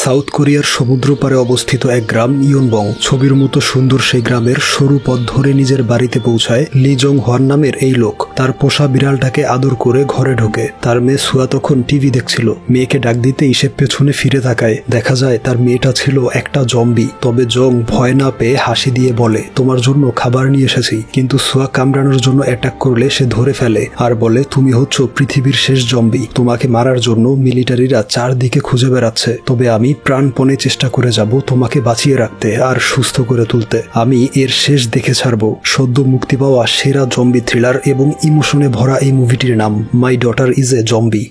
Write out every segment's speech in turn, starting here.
South কোরিয়ার সমুদ্র পারে অবস্থিত এক গ্রাম ইয়নবং। ছবির মতো সুন্দর সেই গ্রামের সরু পথ ধরে নিজের বাড়িতে পৌঁছায় লি জং হোয়ান নামের এই লোক। তার পোষা বিড়ালটাকে আদর করে ঘরে ঢোকে। তার মেয়ে সুয়া তখন টিভি দেখছিল। মেয়েকে ডাক দিতেই সে পেছনে ফিরে তাকায়। দেখা যায় তার মেয়েটা ছিল একটা জম্বি। তবে জং ভয় না পেয়ে হাসি দিয়ে বলে, তোমার জন্য খাবার নিয়ে এসেছি। কিন্তু সুয়া কামড়ানোর জন্য অ্যাটাক করলে সে ধরে ফেলে আর বলে, তুমি হচ্ছ পৃথিবীর শেষ জম্বি। তোমাকে মারার জন্য মিলিটারিরা চারদিকে খুঁজে বেড়াচ্ছে। তবে আমি প্রাণপণে চেষ্টা করে যাব তোমাকে বাঁচিয়ে রাখতে আর সুস্থ করে তুলতে। আমি এর শেষ দেখে ছাড়ব। সদ্য মুক্তি পাওয়া সেরা জম্বি থ্রিলার এবং ইমোশনে ভরা এই মুভিটির নাম my daughter is a zombie.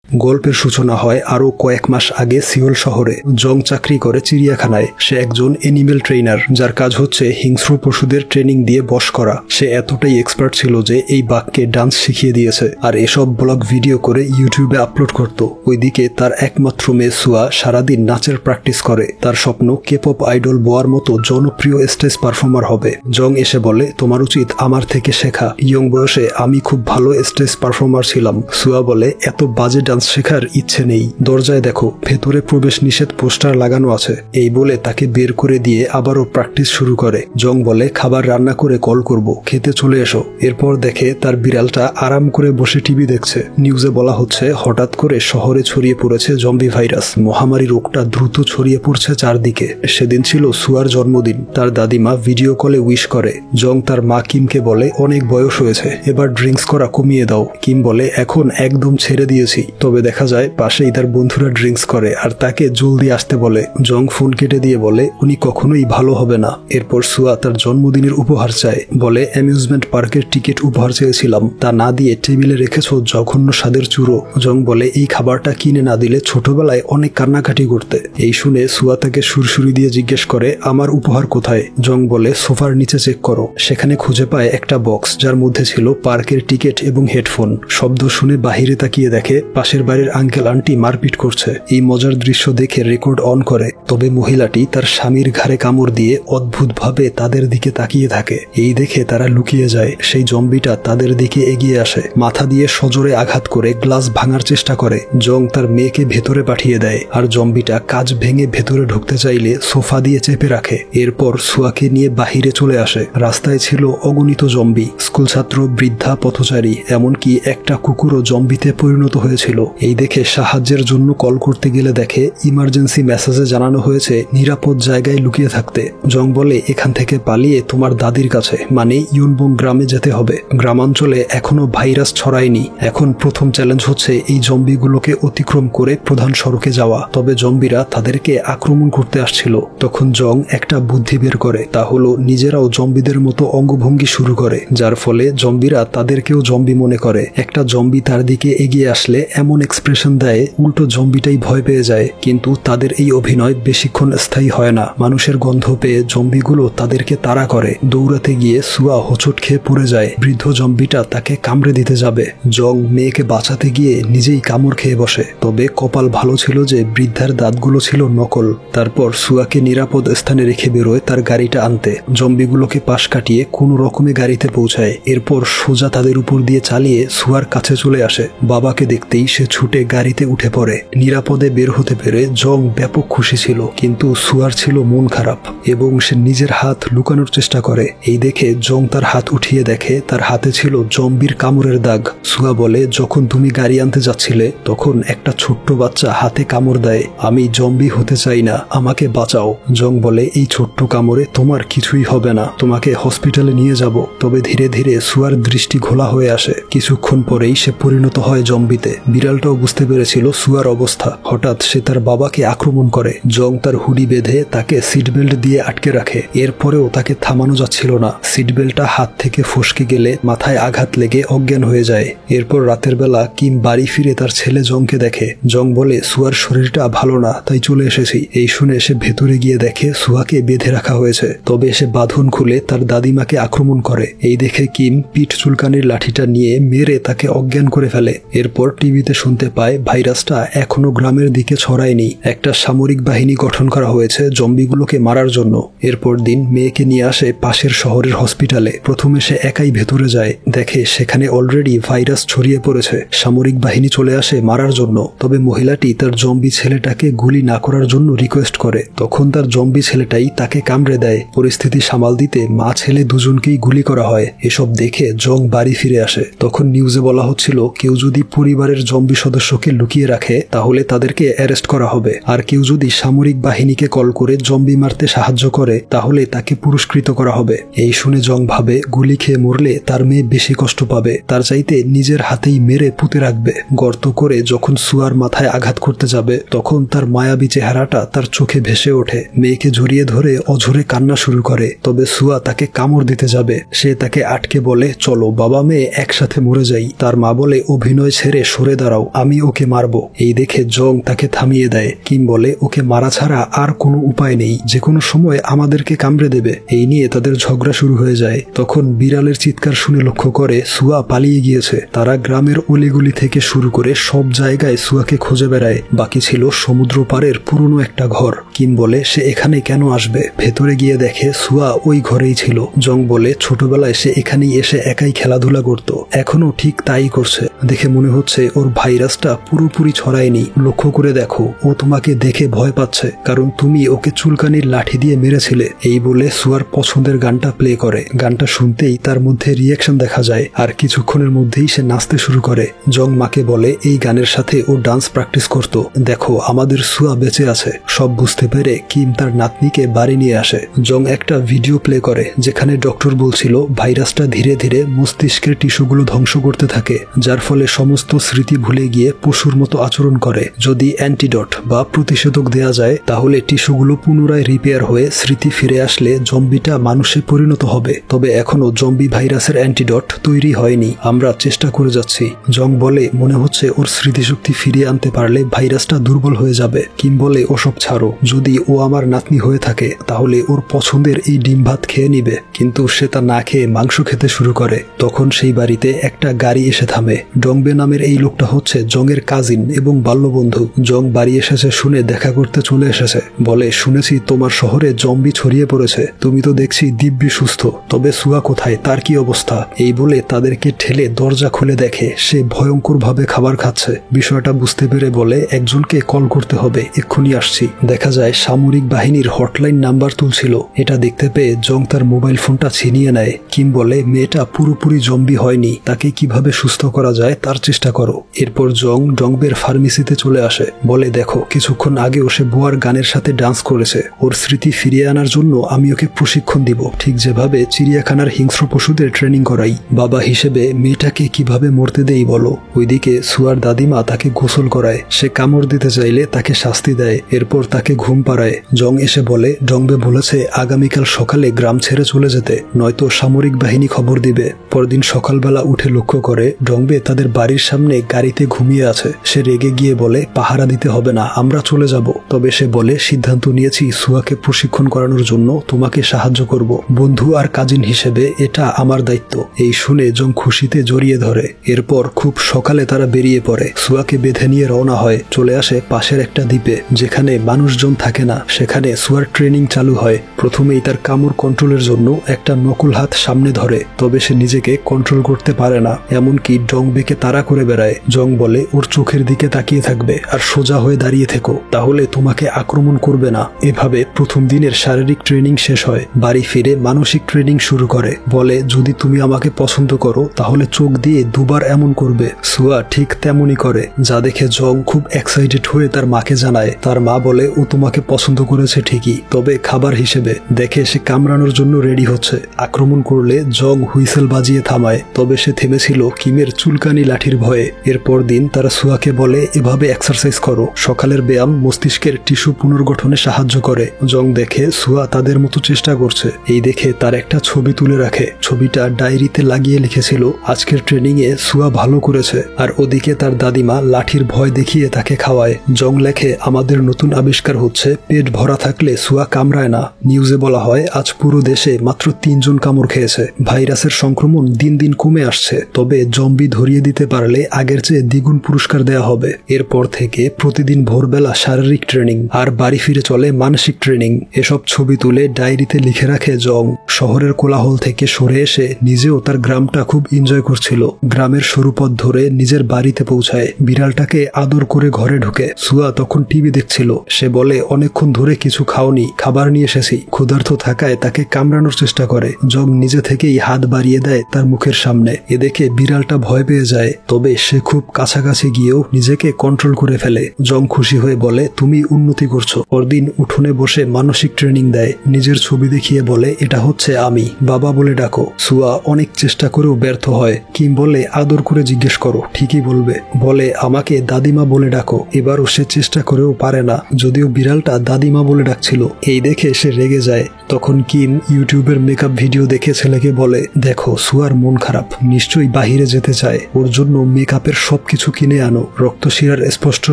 গল্পের সূচনা হয় আরো কয়েক মাস আগে সিওল শহরে। জং চাকরি করে চিড়িয়াখানায়। সে একজন এনিমেল ট্রেনার, যার কাজ হচ্ছে হিংস্র পশুদের ট্রেনিং দিয়ে বশ করা। সে এতটাই এক্সপার্ট ছিল যে এই বাঘকে ডান্স শিখিয়ে দিয়েছে আর এসব ব্লগ ভিডিও করে ইউটিউবে আপলোড করত। ওইদিকে তার একমাত্র মেয়ে সুয়া সারাদিন নাচের প্র্যাকটিস করে। তার স্বপ্ন কেপপ আইডল বোয়ার মতো জনপ্রিয় স্টেজ পারফর্মার হবে। জং এসে বলে, তোমার উচিত আমার থেকে শেখা। ইয়ং বয়সে আমি খুব ভালো স্টেজ পারফর্মার ছিলাম। সুয়া বলে, এত বাজে শেখার ইচ্ছে নেই। দরজায় দেখো, ভেতরে প্রবেশ নিষেধ পোস্টার লাগানো আছে। এই বলে তাকে বের করে দিয়ে আবারও প্র্যাকটিস শুরু করে। জং বলে, খাবার রান্না করে কল করব, খেতে চলে এসো। এরপর দেখে তার বিড়ালটা আরাম করে বসে টিভি দেখছে। নিউজে বলা হচ্ছে হঠাৎ করে শহরে ছড়িয়ে পড়েছে জম্বি ভাইরাস। মহামারী রোগটা দ্রুত ছড়িয়ে পড়ছে চারদিকে। সেদিন ছিল সুয়ার জন্মদিন। তার দাদিমা ভিডিও কলে উইশ করে। জং তার মা কিমকে বলে, অনেক বয়স হয়েছে, এবার ড্রিঙ্কস করা কমিয়ে দাও। কিম বলে, এখন একদম ছেড়ে দিয়েছি। তবে দেখা যায় পাশেই তার বন্ধুরা ড্রিঙ্কস করে আর তাকে জলদি আসতে বলে। জং ফোন কেটে দিয়ে বলে, উনি কখনোই ভালো হবে না। এরপর সুয়া তার জন্মদিনের উপহার চায়। বলে, অ্যামিউজমেন্ট পার্কের টিকিট উপহার চেয়েছিলাম, তা না দিয়ে টেবিলে রেখেছ জঘন্য স্বাদের চুরো। জং বলে, এই খাবারটা কিনে না দিলে ছোটবেলায় অনেক কান্নাকাটি করতে। এই শুনে সুয়া তাকে সুরসুরি দিয়ে জিজ্ঞেস করে, আমার উপহার কোথায়? জং বলে, সোফার নিচে চেক করো। সেখানে খুঁজে পায় একটা বক্স, যার মধ্যে ছিল পার্কের টিকিট এবং হেডফোন। শব্দ শুনে বাহিরে তাকিয়ে দেখে পাশের বাড়ির আঙ্কেল আন্টি মারপিট করছে। এই মজার দৃশ্য দেখে রেকর্ড অন করে। তবে মহিলাটি তার স্বামীর ঘাড়ে কামড় দিয়ে অদ্ভুতভাবে তাদের দিকে তাকিয়ে থাকে। এই দেখে তারা লুকিয়ে যায়। সেই জম্বিটা তাদের দিকে এগিয়ে আসে। মাথা দিয়ে সজোরে আঘাত করে গ্লাস ভাঙার চেষ্টা করে। জং তার মেয়েকে ভেতরে পাঠিয়ে দেয় আর জম্বিটা কাঁচ ভেঙে ভেতরে ঢুকতে চাইলে সোফা দিয়ে চেপে রাখে। এরপর সুয়াকে নিয়ে বাহিরে চলে আসে। রাস্তায় ছিল অগণিত জম্বি, স্কুল ছাত্র, বৃদ্ধা, পথচারী, এমনকি একটা কুকুরও জম্বিতে পরিণত হয়েছিল। এই দেখে সাহায্যের জন্য কল করতে গেলে দেখে ইমার্জেন্সি মেসেজে জানানো হয়েছে নিরাপদ জায়গায় লুকিয়ে থাকতে। জং বলে, এখান থেকে পালিয়ে তোমার দাদির কাছে মানে ইয়নবং গ্রামে যেতে হবে। গ্রামাঞ্চলে এখনো ভাইরাস ছড়ায়নি। এখন প্রথম চ্যালেঞ্জ হচ্ছে এই জম্বিগুলোকে অতিক্রম করে প্রধান সড়কে যাওয়া। তবে জম্বিরা তাদেরকে আক্রমণ করতে আসছিল। তখন জং একটা বুদ্ধি বের করে। তা হলো নিজেরাও জম্বিদের মতো অঙ্গভঙ্গি শুরু করে, যার ফলে জম্বিরা তাদেরকেও জম্বি মনে করে। একটা জম্বি তার দিকে এগিয়ে আসলে এমন এক্সপ্রেশন দেয় উল্টো জম্বিটাই ভয় পেয়ে যায়। কিন্তু তাদের এই অভিনয় বেশিক্ষণ স্থায়ী হয় না। মানুষের গন্ধ পেয়ে জম্বিগুলো তাদেরকে তাড়া করে। দৌড়াতে গিয়ে সুয়া হোঁচট খেয়ে পড়ে যায়। বৃদ্ধ জম্বিটা তাকে কামড়ে দিতে যাবে। জং মেয়েকে বাঁচাতে গিয়ে নিজেই কামড় খেয়ে বসে। তবে কপাল ভালো ছিল যে বৃদ্ধার দাঁতগুলো ছিল নকল। তারপর সুয়াকে নিরাপদ স্থানে রেখে বেরোয় তার গাড়িটা আনতে। জম্বিগুলোকে পাশ কাটিয়ে কোনো রকমে গাড়িতে পৌঁছায়। এরপর সোজা তাদের উপর দিয়ে চালিয়ে সুয়ার কাছে চলে আসে। বাবাকে দেখতেই সে ছুটে গাড়িতে উঠে পড়ে। নিরাপদে বের হতে পেরে জং ব্যাপক খুশি ছিল। কিন্তু সুয়ার ছিল মন খারাপ এবং সে নিজের হাত লুকানোর চেষ্টা করে। এই দেখে জং তার হাত উঠিয়ে দেখে তার হাতে ছিল জম্বির কামড়ের দাগ। সুয়া বলে, যখন তুমি গাড়ি আনতে যাচ্ছিলে তখন একটা ছোট্ট বাচ্চা হাতে কামড় দেয়। আমি জম্বি হতে চাই না, আমাকে বাঁচাও। জং বলে, এই ছোট্ট কামড়ে তোমার কিছুই হবে না, তোমাকে হসপিটালে নিয়ে যাব। তবে ধীরে ধীরে সুয়ার দৃষ্টি ঘোলা হয়ে আসে। কিছুক্ষণ পরেই সে পরিণত হয় জম্বিতে। বিড়ালটাও বুঝতে পেরেছিল সুয়ার অবস্থা। হঠাৎ সে তার বাবাকে আক্রমণ করে। জং তার হুডি বেঁধে তাকে সিট বেল্ট দিয়ে আটকে রাখে। এরপরেও তাকে থামানো যাচ্ছিল না। সিট বেল্টটা হাত থেকে ফসকে গেলে মাথায় আঘাত লেগে অজ্ঞান হয়ে যায়। এরপর রাতের বেলা কিম বাড়ি ফিরে তার ছেলে জংকে দেখে। জং বলে, সুয়ার শরীরটা ভালো না, তাই চলে এসেছি। এই শুনে সে ভেতরে গিয়ে দেখে সুয়াকে বেঁধে রাখা হয়েছে। তবে সে বাঁধন খুলে তার দাদিমাকে আক্রমণ করে। এই দেখে কিম পিঠ চুলকানির লাঠিটা নিয়ে মেরে তাকে অজ্ঞান করে ফেলে। এরপর টিভিতে শুনতে পায় ভাইরাসটা এখনো গ্রামের দিকে ছড়ায়নি। একটা সামরিক বাহিনী গঠন করা হয়েছে জম্বিগুলোকে মারার জন্য। এরপর দিন মেয়েকে নিয়ে আসে পাশের শহরের হসপিটালে। প্রথমে সে একাই ভেতরে যায়, দেখে সেখানে অলরেডি ভাইরাস ছড়িয়ে পড়েছে। সামরিক বাহিনী চলে আসে মারার জন্য। তবে মহিলাটি তার জম্বি ছেলেটাকে গুলি না করার জন্য রিকোয়েস্ট করে। তখন তার জম্বি ছেলেটাই তাকে কামড়ে দেয়। পরিস্থিতি সামাল দিতে মা ছেলে দুজনকেই গুলি করা হয়। এসব দেখে জং বাড়ি ফিরে আসে। তখন নিউজে বলা হচ্ছিল কেউ যদি পরিবারের জম্বি সদস্যকে লুকিয়ে রাখে তাহলে তাদেরকে অ্যারেস্ট করা হবে, আর কেউ যদি সামরিক বাহিনীকে কল করে জম্বি মারতে সাহায্য করে তাহলে তাকে পুরস্কৃত করা হবে। এই শুনে জং ভাবে গুলি খেয়ে মরলে তার মেয়ে বেশি কষ্ট পাবে, তার চাইতে নিজের হাতেই মেরে পুঁতে রাখবে। গর্ত করে যখন সুয়ার মাথায় আঘাত করতে যাবে তখন তার মায়াবী চেহারাটা তার চোখে ভেসে ওঠে। মেয়েকে জড়িয়ে ধরে অঝরে কান্না শুরু করে। তবে সুয়া তাকে কামড় দিতে যাবে, সে তাকে আটকে বলে চলো বাবা মেয়ে একসাথে মরে যাই। তার মা বলে অভিনয় ছেড়ে সরে দাঁড়াও, আমি ওকে মারবো। এই দেখে জং তাকে থামিয়ে দেয়। কিম বলে ওকে মারা ছাড়া আর কোনো উপায় নেই, যে কোনো সময় আমাদেরকে কামড়ে দেবে। এই নিয়ে তাদের ঝগড়া শুরু হয়ে যায়। তখন বিড়ালের চিৎকার শুনে লক্ষ্য করে সুয়া পালিয়ে গিয়েছে। তারা গ্রামের অলিগুলি থেকে শুরু করে সব জায়গায় সুয়াকে খুঁজে বেড়ায়। বাকি ছিল সমুদ্র পাড়ের পুরনো একটা ঘর। কিম বলে সে এখানে কেন আসবে? ভেতরে গিয়ে দেখে সুয়া ওই ঘরেই ছিল। জং বলে ছোটবেলায় সে এখানেই এসে একাই খেলাধুলা করত, এখনো ঠিক তাই করছে। দেখে মনে হচ্ছে ওর ভাইরাসটা পুরোপুরি ছড়ায়নি। লক্ষ্য করে দেখো, ও তোমাকে দেখে ভয় পাচ্ছে, কারণ তুমি ওকে চুলকানির লাঠি দিয়ে মেরেছিলে। এই বলে সুয়ার পছন্দের গানটা প্লে করে। গানটা শুনতেই তার মধ্যে রিয়াকশন দেখা যায়, আর কিছুক্ষণের মধ্যেই সে নাচতে শুরু করে। জং মাকে বলে এই গানের সাথে ও ডান্স প্র্যাকটিস করত, দেখো আমাদের সুয়া বেঁচে আছে। সব বুঝতে পেরে কিম তার নাতনিকে বাড়ি নিয়ে আসে। জং একটা ভিডিও প্লে করে যেখানে ডক্টর বলছিল ভাইরাসটা ধীরে ধীরে মস্তিষ্কের টিস্যুগুলো ধ্বংস করতে থাকে, যার ফলে সমস্ত স্মৃতি ভুলে গিয়ে পশুর মতো আচরণ করে। যদি অ্যান্টিডট বা প্রতিষেধক দেয়া যায় তাহলে টিস্যুগুলো পুনরায় রিপেয়ার হয়ে স্মৃতি ফিরে আসলে জম্বিটা মানুষে পরিণত হবে। তবে এখনো জম্বি ভাইরাসের অ্যান্টিডট তৈরি হয়নি, আমরা চেষ্টা করে যাচ্ছি। জং বলে মনে হচ্ছে ওর স্মৃতিশক্তি ফিরিয়ে আনতে পারলে ভাইরাসটা দুর্বল হয়ে যাবে। কিম বলে ওসব ছাড়ো, যদি ও আমার নাতনি হয়ে থাকে তাহলে ওর পছন্দের এই ডিম ভাত খেয়ে নিবে। কিন্তু সে তা না খেয়ে মাংস খেতে শুরু করে। তখন সেই বাড়িতে একটা গাড়ি এসে থামে। ডংবে নামের এই লোকটা হচ্ছে জংয়ের কাজিন এবং বাল্যবন্ধু। জং বাড়ি এসেছে শুনে দেখা করতে চলে এসেছে। বলে শুনেছি তোমার শহরে জম্বি ছড়িয়ে পড়েছে, তুমি তো দেখছি দিব্যি সুস্থ, তবে সুয়া কোথায়, তার কি অবস্থা? এই বলে তাদেরকে ঠেলে দরজা খুলে দেখে সে ভয়ঙ্কর ভাবে খাবার খাচ্ছে। বিষয়টা বুঝতে পেরে বলে একজনকে কল করতে হবে, এক্ষুনি আসছি। দেখা যায় সামরিক বাহিনীর হটলাইন নাম্বার তুলছিল। এটা দেখতে পেয়ে জং তার মোবাইল ফোনটা ছিনিয়ে নেয়। কিম বলে মেয়েটা পুরোপুরি জম্বি হয়নি, তাকে কিভাবে সুস্থ করা যায় তার চেষ্টা করো। এরপর জং ডংবের ফার্মেসিতে চলে আসে। বলে দেখো কিছুক্ষণ আগেও সে বুয়ার গানের সাথে ডান্স করেছে, ওর স্মৃতি ফিরিয়ে আনার জন্য আমি ওকে প্রশিক্ষণ দিব, ঠিক যেভাবে চিড়িয়াখানার হিংস্র পশুদের ট্রেনিং করাই। বাবা হিসেবে মেয়েটাকে কিভাবে মরতে দেই বলো। ওইদিকে সুয়ার দাদিমা তাকে গোসল করায়। সে কামড় দিতে চাইলে তাকে শাস্তি দেয়, এরপর তাকে ঘুম পাড়ায়। জং এসে বলে ডংবে বলেছে আগামীকাল সকালে গ্রাম ছেড়ে চলে যেতে, নয়তো সামরিক বাহিনী খবর দিবে। পরদিন সকালবেলা উঠে লক্ষ্য করে ডংবে তাদের বাড়ির সামনে গাড়িতে ঘুমিয়ে আছে। সে রেগে গিয়ে বলে পাহারা দিতে হবে না, আমরা চলে যাব। তবে সে বলে সিদ্ধান্ত নিয়েছি সুয়াকে প্রশিক্ষণ করানোর জন্য তোমাকে সাহায্য করব, বন্ধু আর কাজিন হিসেবে এটা আমার দায়িত্ব। এই শুনে জং খুশিতে জড়িয়ে ধরে। এরপর খুব সকালে তারা বেরিয়ে পড়ে। সুয়াকে বেঁধে নিয়ে রওনা হয়। চলে আসে পাশের একটা দ্বীপে যেখানে মানুষজন থাকে না। সেখানে সুয়ার ট্রেনিং চালু হয়। প্রথমেই তার কামড় কন্ট্রোলের জন্য একটা নকুল হাত সামনে ধরে, তবে সে নিজেকে কন্ট্রোল করতে পারে না, এমনকি ডংবেকে তাড়া করে বেড়ায়। জং বলে ওর চোখের দিকে তাকিয়ে থাকবে আর সোজা হয়ে দাঁড়িয়ে থেকো, তাহলে তোমাকে আক্রমণ করবে না। এভাবে প্রথম দিনের শারীরিক ট্রেনিং শেষ হয়। বাড়ি ফিরে মানসিক ট্রেনিং শুরু করে। বলে যদি তুমি আমাকে পছন্দ করো তাহলে চোখ দিয়ে দুবার এমন করবে। সুয়া ঠিক তেমনই করে, যা দেখে জং খুব এক্সাইটেড হয়ে তার মাকে জানায়। তার মা বলে ও তোমাকে পছন্দ করেছে ঠিকই, তবে খাবার হিসেবে। দেখে সে কামড়ানোর জন্য রেডি হচ্ছে। আক্রমণ করলে জং হুইসেল বাজিয়ে থামায়, তবে সে থেমেছিল কিমের চুলকানি লাঠির ভয়ে। এরপর দিন তারা সুয়াকে বলে এভাবে এক্সারসাইজ করো, সকালের ব্যায়াম মস্তিষ্কের টিস্যু পুনর্গঠনে সাহায্য করে। জং দেখে সুয়া তাদের মতো চেষ্টা করছে। এই দেখে তার একটা ছবি তুলে রাখে। ছবিটা ডায়েরিতে লাগিয়ে লিখেছিল আজকের ট্রেনিং এ সুয়া ভালো করেছে। আর ওদিকে তার দাদিমা লাঠির ভয় দেখিয়ে তাকে খাওয়ায়। জং লেখে আমাদের নতুন আবিষ্কার হচ্ছে পেট ভরা থাকলে সুয়া কামড়ায় না। নিউজে বলা হয় আজ পুরো দেশে মাত্র 3 জন কামড় খেয়েছে। ভাইরাসের সংক্রমণ দিন দিন কমে আসছে, তবে জম্বি ধরিয়ে দিতে পারলে আগের চেয়ে দ্বিগুণ পুরস্কার দেয়া হবে। এরপর থেকে প্রতিদিন ভোরবেলা শারীরিক ট্রেনিং আর বাড়ি ফিরে চলে মানসিক ট্রেনিং। এসব ছবি তুলে ডায়েরিতে লিখে রাখে জং। শহরের কোলাহল থেকে সরে এসে নিজেও তার গ্রামটা খুব এনজয় করছিল। গ্রামের সরু পথ ধরে নিজের বাড়িতে পৌঁছায়, বিড়ালটাকে আদর করে ঘরে ঢুকে। সুয়া তখন টিভি দেখছিল। সে বলে, অনেকক্ষণ ধরে কিছু খাওনি, খাবার নিয়ে এসেছি। ক্ষুধার্ত থাকায় তাকে কামড়ানোর চেষ্টা করে। জং নিজে থেকেই হাত বাড়িয়ে দেয় তার মুখের সামনে। এ দেখে বিড়ালটা ভয় পেয়ে যায়, তবে সে খুব কাছাকাছি গিয়েও নিজেকে কন্ট্রোল করে ফেলে। জং খুশি হয়ে বলে, তুমি উন্নতি করছো। পরদিন উঠোনে বসে মানসিক ট্রেনিং দেয়। নিজের ছবি দেখিয়ে বলে, এটা হচ্ছে আমি, বাবা বলে ডাকো। সুয়া অনেক চেষ্টা করেও ব্যর্থ হয়। কিম বলে, আদর করে জিজ্ঞেস করো, ঠিকই বলবে। বলে, আমাকে দাদিমা বলে ডাকো। এবারও সে চেষ্টা করেও পারে না, যদিও বিড়ালটা দাদিমা বলে ডাকছিল। এই দেখে সে রেগে যায়। তখন কিম ইউটিউবের মেকআপ ভিডিও দেখে ছেলেকে বলে, দেখো সুয়ার মন খারাপ, নিশ্চয়ই বাহিরে যেতে চায়, ওর জন্য মেকআপের সবকিছু কিনে আনো। রক্তশিরার স্পষ্ট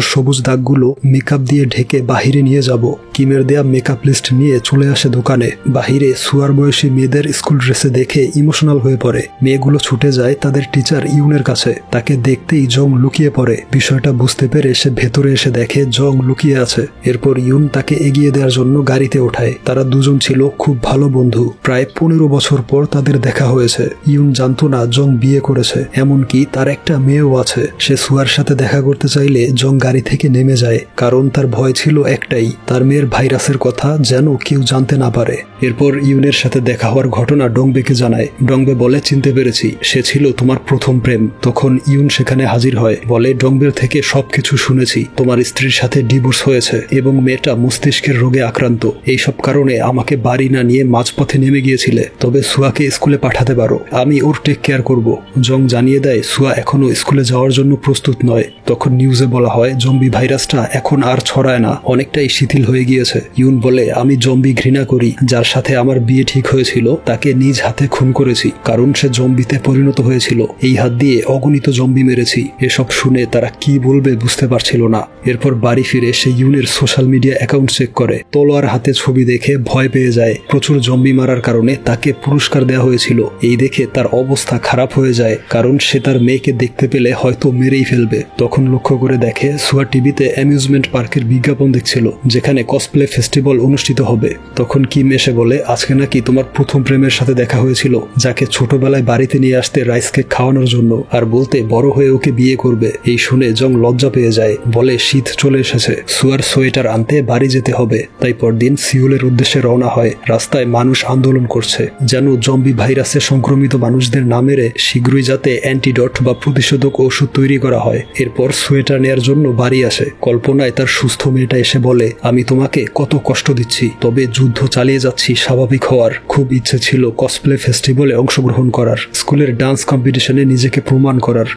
সবুজ দাগগুলো মেকআপ দিয়ে ঢেকে বাহিরে নিয়ে যাব। কিমের দেয়া মেকআপ লিস্ট নিয়ে চলে আসে দোকানে। বাহিরে সুয়ার বয়সী মেয়েদের স্কুল ড্রেসে দেখে ইমোশনাল হয়ে পড়ে। মেয়েগুলো ছুটে যায় তাদের টিচার ইউনের কাছে। তাকে দেখতেই জং লুকিয়ে পড়ে। বিষয়টা বুঝতে পেরে সে ভেতরে এসে দেখে জং লুকিয়ে আছে। এরপর ইউন তাকে এগিয়ে দেওয়ার জন্য গাড়িতে ওঠায়। তারা দুজন ছিল খুব ভালো বন্ধু। প্রায় 15 বছর পর তাদের দেখা হয়েছে। ইউন জানতো না জং বিয়ে করেছে, এমনকি তার একটা মেয়েও আছে। সে সুয়ার সাথে দেখা করতে চাইলে জং গাড়ি থেকে নেমে যায়, কারণ তার ভয় ছিল একটাই, তার মেয়ের ভাইরাসের কথা যেন কেউ জানতে না পারে। এরপর ইউনের সাথে দেখা হওয়ার ঘটনা ডংবেকে জানায়। ডংবে বলে, চিনতে পেরেছি, সে ছিল তোমার প্রথম প্রেম। তখন ইউন সেখানে হাজির হয়, বলে, ডংবের থেকে সবকিছু শুনেছি। তোমার স্ত্রীর সাথে ডিভোর্স হয়েছে এবং মেয়েটা মস্তিষ্কের রোগে আক্রান্ত। এইসব কারণে আমাকে বাড়ি না নিয়ে মাঝপথে নেমে গিয়েছিলে। তবে সুয়াকে স্কুলে পাঠাতে পারো, আমি ওর টেক কেয়ার করব। জং জানিয়ে দেয় সুয়া এখনো স্কুলে যাওয়ার জন্য প্রস্তুত নয়। তখন নিউজে বলা হয় জম্বি ভাইরাসটা এখন আর ছড়ায় না, অনেকটাই শিথিল হয়ে গিয়েছে। ইউন বলে, আমি জম্বি ঘৃণা করি। যার সাথে আমার বিয়ে ঠিক হয়েছিল তাকে নিজ হাতে খুন করেছি, কারণ সে জম্বিতে পরিণত হয়েছিল। এই হাত দিয়ে অগণিত জম্বি মেরেছি। এসব শুনে তারা কি বলবে বুঝতে পারছিল না। এরপর বাড়ি ফিরে সে ইউনের সোশ্যাল মিডিয়া অ্যাকাউন্ট চেক করে। তলোয়ার হাতে ছবি দেখে ভয় পেয়ে যায়। প্রচুর জম্বি মারার কারণে তাকে পুরস্কার দেওয়া হয়েছিল। এই দেখে তার অবস্থা খারাপ হয়ে যায়, কারণ সে তার মেয়েকে দেখতে পেলে হয়তো মেরেই ফেলবে। তখন লক্ষ্য করে দেখে সুয়া টিভিতে অ্যামিউজমেন্ট পার্কের বিজ্ঞাপন দেখছিল, যেখানে কসপ্লে ফেস্টিভ্যাল অনুষ্ঠিত হবে। তখন কিম এসে বলে, আজকে নাকি তোমার প্রথম প্রেমের সাথে দেখা হয়েছিল, যাকে ছোটবেলায় বাড়িতে নিয়ে আসতে রাইস কেক খাওয়ানোর জন্য, আর বলতে বড় হয়ে ওকে বিয়ে করবে। এই শুনে জং লজ্জা পেয়ে যায়। বলে, শীত চলে এসেছে, সুয়ার সোয়েটার আনতে বাড়ি যেতে হবে। তাই পরদিন সিউলের উদ্দেশ্যে রওনা হয়। রাস্তায় মানুষ আন্দোলন করছে, যেন জম্বি ভাইরাসে সংক্রমিত মানুষদের না মেরে শীঘ্রই যাতে অ্যান্টিডট বা প্রতিষেধক ওষুধ তৈরি করা হয়। এরপর সোয়েটার নেয়ার জন্য বাড়ি আসে। কল্পনায় তার সুস্থ মেয়েটা এসে বলে, আমি তোমাকে কত কষ্ট দিচ্ছি, তবে যুদ্ধ চালিয়ে যাচ্ছি স্বাভাবিক হওয়ার। খুব ইচ্ছে ছিল কসপ্লে ফেস্টিভ্যালে অংশগ্রহণ করার, স্কুলের ডান্স কম্পিটিশনে নিজেকে প্রমাণ করার।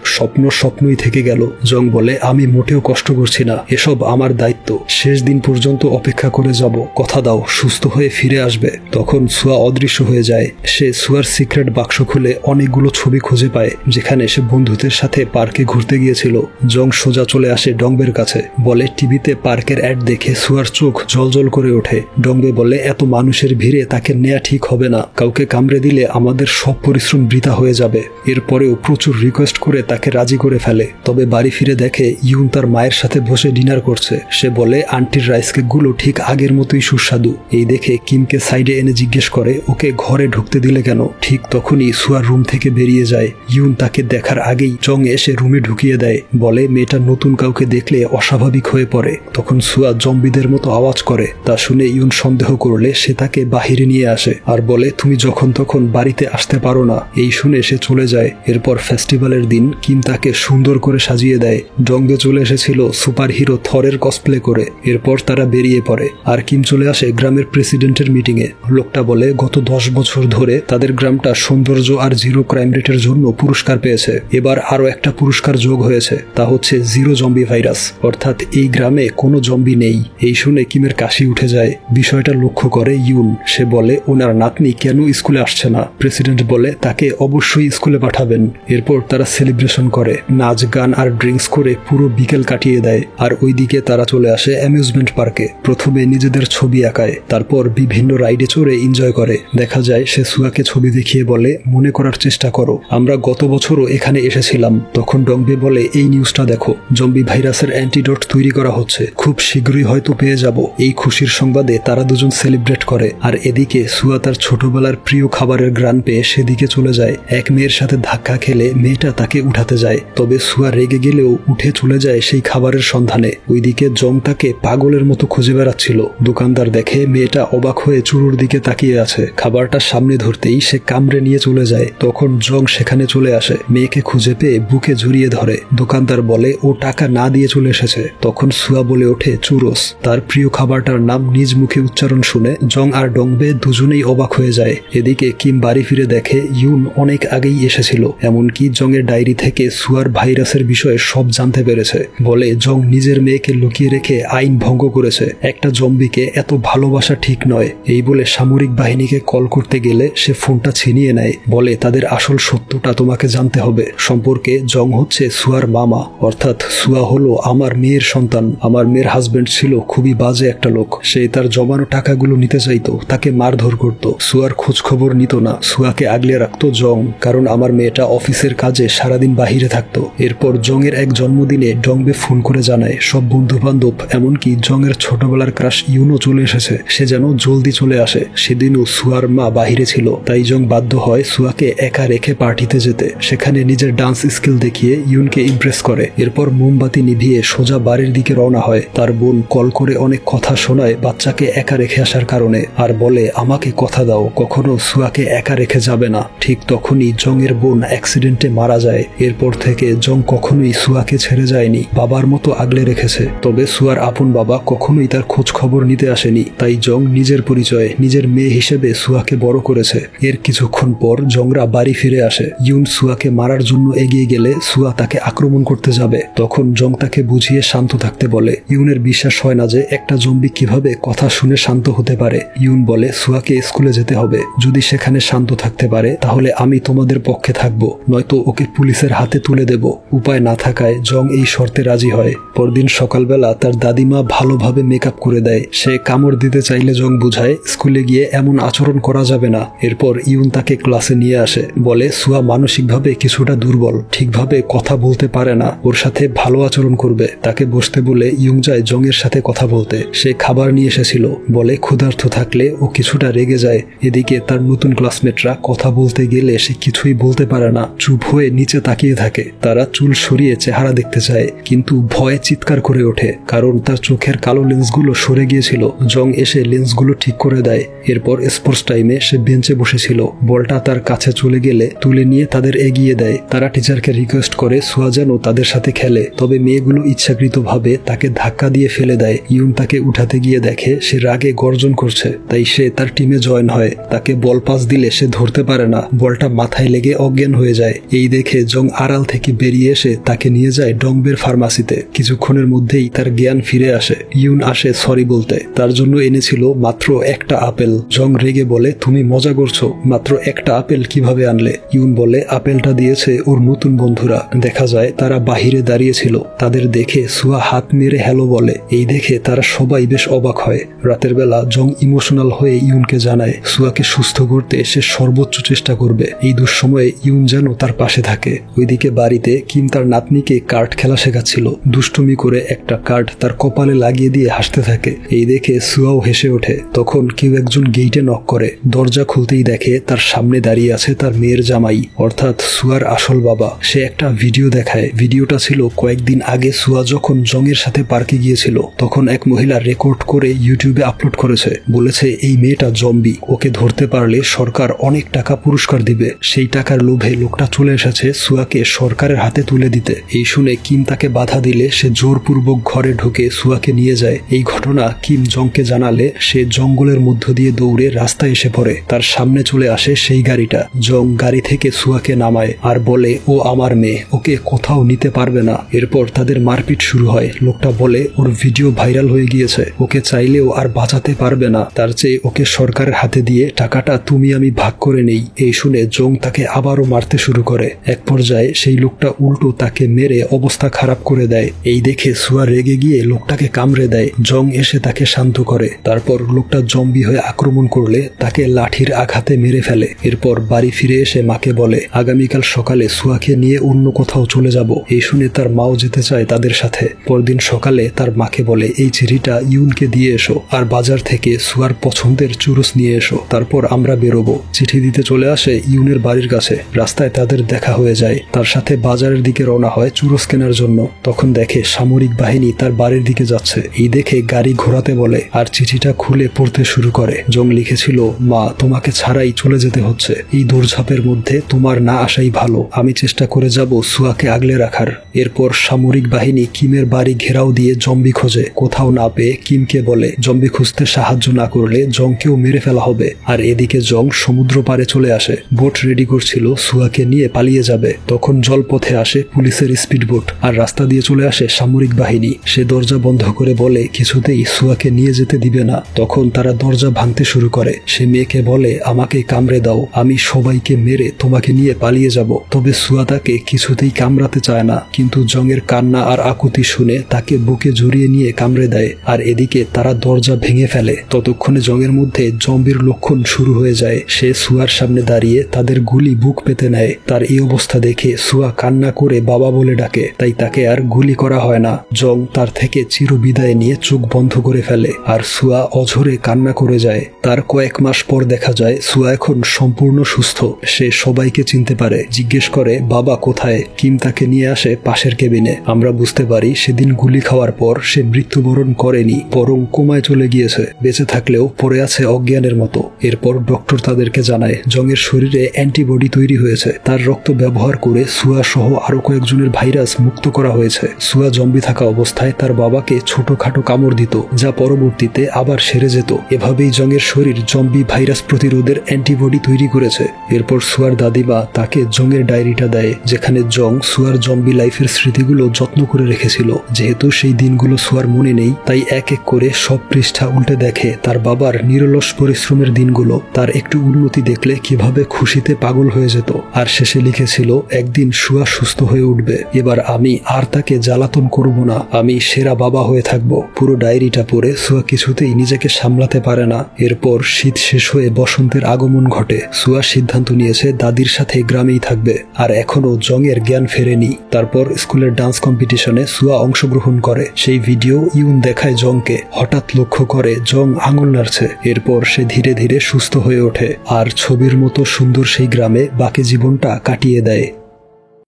স্বপ্নই থেকে গেল। জং বলে, আমি মোটেও কষ্ট করছি না, এসব আমার দায়িত্ব। শেষ দিন পর্যন্ত অপেক্ষা করে যাব, কথা দাও সুস্থ হয়ে ফিরে আসবে। তখন সুয়া অদৃশ্য হয়ে যায়। সে সুয়ার সিক্রেট বাক্স খুলে অনেকগুলো ছবি খুঁজে পায়, যেখানে সে বন্ধুদের সাথে পার্কে ঘুরতে গিয়েছিল। জং সোজা চলে আসে ডংবের কাছে। বলে, টিভিতে পার্কের অ্যাড দেখে সুয়ার চোখ জলজল করে ওঠে। ডংবে বলে, এত মানুষের ভিড়ে তাকে নেয়া ঠিক হবে না, কাউকে কামড়ে দিলে আমাদের সব পরিশ্রম বৃথা হয়ে যাবে। এরপরেও প্রচুর রিকোয়েস্ট করে তাকে রাজি করে ফেলে। তবে বাড়ি ফিরে দেখে ইউন তার মায়ের সাথে বসে ডিনার করছে। সে বলে, আন্টির রাইস কেকগুলো ঠিক আগের মতোই সুস্বাদু। এই দেখে কিমকে সাইডে এনে জিজ্ঞেস করে, ওকে ঘরে ঢুকতে দিলে কেন? ঠিক তখনই সুয়ার রুম থেকে বেরিয়ে যায়। ইউন তাকে দেখার আগেই জং এসে রুমে ঢুকিয়ে দেয়। বলে, মেয়েটা নতুন কাউকে দেখলে অস্বাভাবিক হয়ে পড়ে। তখন সুয়া জম্বিদের মতো আওয়াজ করে। তা শুনে ইউন সন্দেহ করলে সে তাকে বাহিরে নিয়ে আসে আর বলে, তুমি যখন তখন বাড়িতে আসতে পারো না। এই শুনে সে চলে যায়। এরপর ফেস্টিভ্যালের দিন কিম তাকে সুন্দর করে সাজিয়ে দেয়। ডংবে চলে এসেছিল সুপার হিরো থরের কসপ্লে করে। এরপর তারা বেরিয়ে পড়ে আর কিম চলে আসে গ্রামের প্রেসিডেন্টের মিটিংয়ে। লোকটা বলে, গত 10 বছর ধরে তাদের গ্রামটা সৌন্দর্য আর জিরো ক্রাইম রেটের জন্য পুরস্কার পেয়েছে। এবার আরো একটা পুরস্কার যোগ হয়েছে, তা হচ্ছে জিরো জম্বি ভাইরাস, অর্থাৎ এই গ্রামে কোনো জম্বি নেই। এই শুনে কিমের কাশি উঠে যায়। বিষয়টা লক্ষ্য করে ইউন। সে বলে ওনার নাতনি কেন স্কুলে আসছে না। প্রেসিডেন্ট বলে তাকে অবশ্যই স্কুলে পাঠাবেন। এরপর তারা সেলিব্রেশন করে, নাচ গান আর ড্রিঙ্কস করে পুরো বিকেল কাটিয়ে দেয়। আর ওইদিকে তারা চলে আসে অ্যামিউজমেন্ট পার্কে। প্রথমে নিজেদের ছবি আঁকায়, তারপর বিভিন্ন রাইডে চড়ে এনজয় করে। দেখা যায় সে সুয়াকে ছবি দেখিয়ে বলে মনে করার চেষ্টা করো, আমরা গত বছরও এখানে এসেছিলাম। তখন ডংবে বলে এই নিউজটা দেখো, জম্বি ভাইরাসের অ্যান্টিডোট তৈরি করা হচ্ছে, খুব শীঘ্রই হয়তো পেয়ে যাব। এই খুশির সংবাদে তারা দুজন সেলিব্রেট করে। আর এদিকে সুয়া তার ছোটবেলার প্রিয় খাবারের গ্রান পেয়ে সেদিকে চলে যায়। এক মেয়ের সাথে ধাক্কা খেলে মেয়েটা তাকে উঠাতে যায়, তবে সুয়া রেগে গেলেও উঠে চলে যায় সেই খাবারের সন্ধানে। ওইদিকে জং তাকে পাগলের মতো খুঁজে বেড়াচ্ছিল। দোকানদার দেখে মেয়েটা অবাক হয়ে চুরুর দিকে তাকিয়ে আছে। খাবারটা সামনে ধরতেই সে কামড়ে নিয়ে চলে যায়। তখন জং সেখানে চলে আসে, মেয়েকে খুঁজে পেয়ে বুকে জড়িয়ে ধরে। দোকানদার বলে ও টাকা না দিয়ে চলে এসেছে। তখন সুয়া বলে ওঠে চুরোস। তার প্রিয় খাবারটার নাম নিজ মুখে উচ্চারণ শুনে জং আর ডংবে দুজনেই অবাক হয়ে যায়। এদিকে কিম বাড়ি ফিরে দেখে ইউন অনেক আগেই এসেছিল, এমনকি জংয়ের ডায়েরি থেকে সুয়ার ভাইরাসের বিষয়ে সব জানতে পেরেছে। বলে জং নিজের মেয়েকে লুকিয়ে রেখে আইন ভঙ্গ করেছে, একটা জম্বিকে এত ভালোবাসা ঠিক নয়। এই বলে সামরিক বাহিনীকে কল করতে গেলে সে ফোনটা ছিনিয়ে নেয়। বলে তাদের আসল সত্যটা তোমাকে জানতে হবে। সম্পর্কে জং হচ্ছে সুয়ার মামা, অর্থাৎ সুয়া হলো আমার মেয়ের সন্তান। আমার মেয়ের হাজবেন্ড ছিল খুবই বাজে একটা লোক। সে তার জমানো টাকাগুলো নিতে চাইতো, তাকে মারধর করত। সুয়ার খোঁজ খবর নিত না, সুয়াকে আগলে রাখতো জং, কারণ আমার মেয়েটা অফিসের কাজে সারাদিন বাহিরে থাকতো। এরপর জং এর এক জন্মদিনে ডংবে ফোন করে জানায় সব বন্ধু বান্ধব, এমনকি জং এর ছোটবেলার ক্রাশ ইউনও চলে এসেছে, সে যেন জলদি চলে আসে। সেদিনও সুয়ার মা বাহিরে ছিল, তাই জং বাধ্য হয় সুয়াকে একা রেখে পার্টিতে যেতে। সেখানে নিজের ডান্স স্কিল দেখিয়ে ইউনকে ইমপ্রেস করে। এরপর মোমবাতি নিভিয়ে সোজা বাড়ির দিকে রওনা হয়। তার বোন কল করে অনেক কথা শোনায় বাচ্চাকে একা রেখে আসার কারণে, আর বলে আমাকে কথা দাও কখনো সুয়াকে একা রেখে যাবে না। ঠিক তখনই জং এর বোন অ্যাক্সিডেন্টে মারা যায়। এরপর থেকে জং কখনোই সুয়াকে ছেড়ে যায়নি, বাবার মতো আগলে রেখেছে। তবে সুয়ার আপন বাবা কখনোই তার খোঁজ খবর নিতে আসেনি, তাই জং নিজের পরিচয়ে নিজের মেয়ে হিসেবে সুয়াকে বড় করেছে। এর কিছুক্ষণ পর জংরা বাড়ি ফিরে আসে। ইউন সুয়াকে মারার জন্য এগিয়ে গেলে সুয়া তাকে আক্রমণ করতে যাবে। তখন জং তাকে বুঝিয়ে শান্ত থাকতে বলে। ইউনের বিশ্বাস হয় না যে একটা জম্বি কিভাবে কথা শুনে শান্ত হতে পারে। ইউন বলে সুয়াকে স্কুলে যেতে হবে, যদি সেখানে শান্ত থাকতে পারে তাহলে আমি তোমাদের পক্ষে থাকবো, নয়তো ওকে পুলিশের হাতে তুলে দেব। উপায় না থাকায় জং এই শর্তে রাজি হয়। পরদিন সকালবেলা তার দাদিমা ভালোভাবে মেকআপ করে দেয়। সে কামড় দিতে চাইলে জং বুঝায় স্কুলে গিয়ে এমন আচরণ করা যাবে না। এরপর ইউন তাকে ক্লাসে নিয়ে আসে। বলে সুয়া মানসিকভাবে কিছুটা দুর্বল, ঠিকভাবে কথা বলতে পারে না, ওর সাথে ভালো আচরণ করবে। তাকে বসতে বলে ইউন যায় জং এর সাথে কথা বলতে। সে খাবার নিয়ে এসেছিল, বলে ক্ষুধার্ত থাকলে ও কিছুটা রেগে যায়। এদিকে তার নতুন ক্লাসমেটরা কথা বলতে গেলে সে কিছুই বলতে পারে না, চুপ হয়ে নিচে তাকিয়ে থাকে। তারা চুল সরিয়ে চেহারা দেখতে চায়, কিন্তু ভয়ে চিৎকার করে ওঠে, কারণ তার চোখের কালো লেন্সগুলো সরে গিয়েছিল। জং এসে লেন্সগুলো ঠিক করে দেয়। এরপর স্পোর্টস টাইমে সে বেঞ্চে বসেছিল, বলটা তার কাছে চলে গেলে তুলে নিয়ে তাদের এগিয়ে দেয়। তারা টিচারকে রিকোয়েস্ট করে সুয়া যেন তাদের সাথে খেলে, তবে মেয়েগুলো ইচ্ছাকৃতভাবে তাকে ধাক্কা দিয়ে ফেলে দেয়। ইউন তাকে উঠাতে গিয়ে দেখে সে রাগে গর্জন করছে, তাই সে তার টিমে জয়েন হয়। তাকে বল পাস দিলে সে ধরতে পারে না, বলটা মাথায় লেগে অজ্ঞান হয়ে যায়। এই দেখে জং আড়াল থেকে বেরিয়ে এসে তাকে নিয়ে যায় ডংবের ফার্মাসিতে। কিছুক্ষণের মধ্যেই তার জ্ঞান ফিরে আসে। ইউন আসে সরি বলতে, তার জন্য এনেছিল মাত্র একটা আপেল। জং রেগে বলে তুমি মজা করছো, মাত্র একটা আপেল কিভাবে আনলে? ইউন বলে আপেলটা দিয়েছে ওর নতুন বন্ধুরা। দেখা যায় তারা বাহিরে দাঁড়িয়েছিল, তাদের দেখে সুয়া হাত মেরে হ্যালো বলে। এই দেখে তারা সবাই বেশ অবাক হয়। রাতের বেলা জং ইমোশনাল হয়ে ইউনকে জানায় সুয়াকে সুস্থ করতে সে সর্বোচ্চ চেষ্টা করবে। এই দুঃসময়ে ইউন যেন তার পাশে থাকে। ওইদিকে বাড়িতে কিম তার নাতনিকে কার্ড খেলা শেখাচ্ছিল। দুষ্টুমি করে একটা কার্ড তার কপালে লাগিয়ে দিয়ে হাসতে থাকে। এই দেখে সুয়াও হেসে ওঠে। তখন কেউ একজন গেইটে নক করে। দরজা খুলতেই দেখে তার সামনে দাঁড়িয়ে আছে তার মেয়ের জামাই, অর্থাৎ সুয়ার আসল বাবা। সে একটা ভিডিও দেখায়। ভিডিওটা ছিল কয়েকদিন আগে সুয়া যখন জং এর সাথে পার্কে গিয়েছিল, তখন এক মহিলা রেকর্ড করে ইউটিউবে আপলোড করেছে। বলেছে এই মেয়েটা জম্বি, ওকে ধরতে পারলে সরকার অনেক টাকা পুরস্কার দিবে। সেই টাকার লোভে লোকটা চলে এসেছে সুয়াকে সরকারের হাতে তুলে দিতে। এই শুনে কিম তাকে বাধা দিলে সে জোরপূর্বক ঘরে ঢুকে সুয়াকে নিয়ে যায়। এই ঘটনা কিম জংকে জানালে সে জঙ্গলের মধ্য দিয়ে দৌড়ে রাস্তায় এসে পড়ে। তার সামনে চলে আসে সেই গাড়িটা। জং গাড়ি থেকে সুয়াকে নামায় আর বলে ও আমার মেয়ে, ওকে কোথাও নিতে পারবে না। এরপর তাদের মারপিট শুরু হয়। লোকটা বলে ওর ভিডিও ভাইরাল হয়ে গিয়েছে, ওকে চাইলেও আর বাঁচাতে পারবে না, তার চেয়ে সে ওকে সরকারের হাতে দিয়ে টাকাটা তুমি আমি ভাগ করে নেই। এই শুনে জং তাকে আবারও মারতে শুরু করে। এক পর্যায়ে সেই লোকটা উল্টো তাকে মেরে অবস্থা খারাপ করে দেয়। এই দেখে সুয়া রেগে গিয়ে লোকটাকে কামড়ে দেয়। জং এসে তাকে শান্ত করে। তারপর লোকটা জম্বি হয়ে আক্রমণ করলে তাকে লাঠির আঘাতে মেরে ফেলে। এরপর বাড়ি ফিরে এসে মাকে বলে আগামীকাল সকালে সুয়াকে নিয়ে অন্য কোথাও চলে যাব। এই শুনে তার মাও যেতে চায় তাদের সাথে। পরদিন সকালে তার মাকে বলে এই চিঠিটা ইউনকে দিয়ে এসো আর বাজার থেকে সুয়ার পছন্দের চুরুস নিয়ে এসো, তারপর আমরা বেরোবো। চিঠি দিতে চলে আসে ইউনের বাড়ির কাছে। রাস্তায় তাদের দেখা হয়ে যায়। তার সাথে বাজারের দিকে রওনা হয় চুরুস কেনার জন্য। তখন দেখে সামরিক বাহিনী তার বাড়ির দিকে যাচ্ছে। এই দেখে গাড়ি ঘোরাতে বলে আর চিঠিটা খুলে পড়তে শুরু করে। জং লিখেছিল, মা তোমাকে ছাড়াই চলে যেতে হচ্ছে। এই দৌড়ঝাঁপের মধ্যে তোমার না আসাই ভালো। আমি চেষ্টা করে যাব সুয়াকে আগলে রাখার। এরপর সামরিক বাহিনী কিমের বাড়ি ঘেরাও দিয়ে জম্বি খোঁজে। কোথাও না পেয়ে কিমকে বলে জম্বি খুঁজতে সাহায্য না করলে জংকেও মেরে ফেলা হবে। আর এদিকে জং সমুদ্র পাড়ে চলে আসে। বোট রেডি করছিল সুয়াকে নিয়ে পালিয়ে যাবে। তখন জলপথে আসে পুলিশের স্পিড বোট আর রাস্তা দিয়ে চলে আসে সামরিক বাহিনী। সে দরজা বন্ধ করে বলে কিছুতেই সুয়াকে নিয়ে যেতে দিবে না। তখন তারা দরজা ভাঙতে শুরু করে। সে মেয়েকে বলে আমাকে কামড়ে দাও, আমি সবাইকে মেরে তোমাকে নিয়ে পালিয়ে যাব। তবে সুয়া তাকে কিছুতেই কামড়াতে চায় না, কিন্তু জংয়ের কান্না আর আকুতি শুনে তাকে বুকে জড়িয়ে নিয়ে কামড়ে দেয়। আর এদিকে তারা দরজা ভেঙে ফেলে। ততক্ষণে জংয়ের মধ্যে জম্বির লক্ষণ শুরু হয়ে যায়। সে সুয়ার সামনে দাঁড়িয়ে তাদের গুলি বুক পেতে নেয়। তার এই অবস্থা দেখে সুয়া কান্না করে বাবা বলে ডাকে, তাই তাকে আর গুলি করা হয় না। জং তার থেকে চির বিদায় নিয়ে চোখ বন্ধ করে ফেলে আর সুয়া অঝরে কান্না করে যায়। তার কয়েক মাস পর দেখা যায় সুয়া এখন সম্পূর্ণ সুস্থ। সে সবাইকে চিনতে পারে। জিজ্ঞেস করে বাবা কোথায়। কিম তাকে নিয়ে আসে পাশের কেবিনে। আমরা বুঝতে পারি সেদিন গুলি খাওয়ার পর সে মৃত্যুবরণ করেনি, বরং কোমায় চলে গিয়েছে। বেঁচে থাকলেও পড়ে আছে অজ্ঞানের মতো। এরপর ডক্টর তাদেরকে জানায় জংয়ের শরীরে অ্যান্টিবডি তৈরি হয়েছে। তার রক্ত ব্যবহার করে সুয়া সহ আরো কয়েকজনের ভাইরাস মুক্ত করা হয়েছে। সুয়া জম্বি থাকা অবস্থায় তার বাবাকে ছোটখাটো কামড় দিত, যা পরবর্তীতে আবার সেরে যেত। এভাবেই জংয়ের শরীর জম্বি ভাইরাস প্রতিরোধের অ্যান্টিবডি তৈরি করেছে। এরপর সুয়ার দাদিমা তাকে জংয়ের ডায়েরিটা দেয়, যেখানে জং সুয়ার জম্বি লাইফের স্মৃতিগুলো যত্ন করে রেখেছিল। যেহেতু সেই দিনগুলো সুয়ার মনে নেই, তাই এক এক করে সব পৃষ্ঠা উল্টে দেখে তার বাবার নিরলস পরিশ্রমের দিনগুলো। তার একটু উন্নতি দেখলে কিভাবে খুশিতে পাগল হয়ে যেত। আর শেষে লিখেছিল একদিন সুয়া সুস্থ হয়ে উঠবে। এবার আমি আর তাকে জ্বালাতন করব না, আমি সেরা বাবা হয়ে থাকব। পুরো ডায়েরিটা পড়ে সুয়া কিছুতেই নিজেকে সামলাতে পারে না। এরপর শীত শেষ হয়ে বসন্তের আগমন ঘটে। সুয়া সিদ্ধান্ত নিয়েছে দাদির সাথে গ্রামেই থাকবে। আর এখনো জংয়ের জ্ঞান ফেরেনি। তারপর স্কুলের ডান্স কম্পিটিশনে সুয়া অংশগ্রহণ করে। সেই ভিডিও ইউন দেখায় জংকে। হঠাৎ লক্ষ্য করে জং আঙুল নাড়ছে। এরপর সে ধীরে ধীরে সুস্থ হয়ে ওঠে আর ছবির মতো সুন্দর সেই গ্রামে বাকি জীবনটা কাটিয়ে দেয়।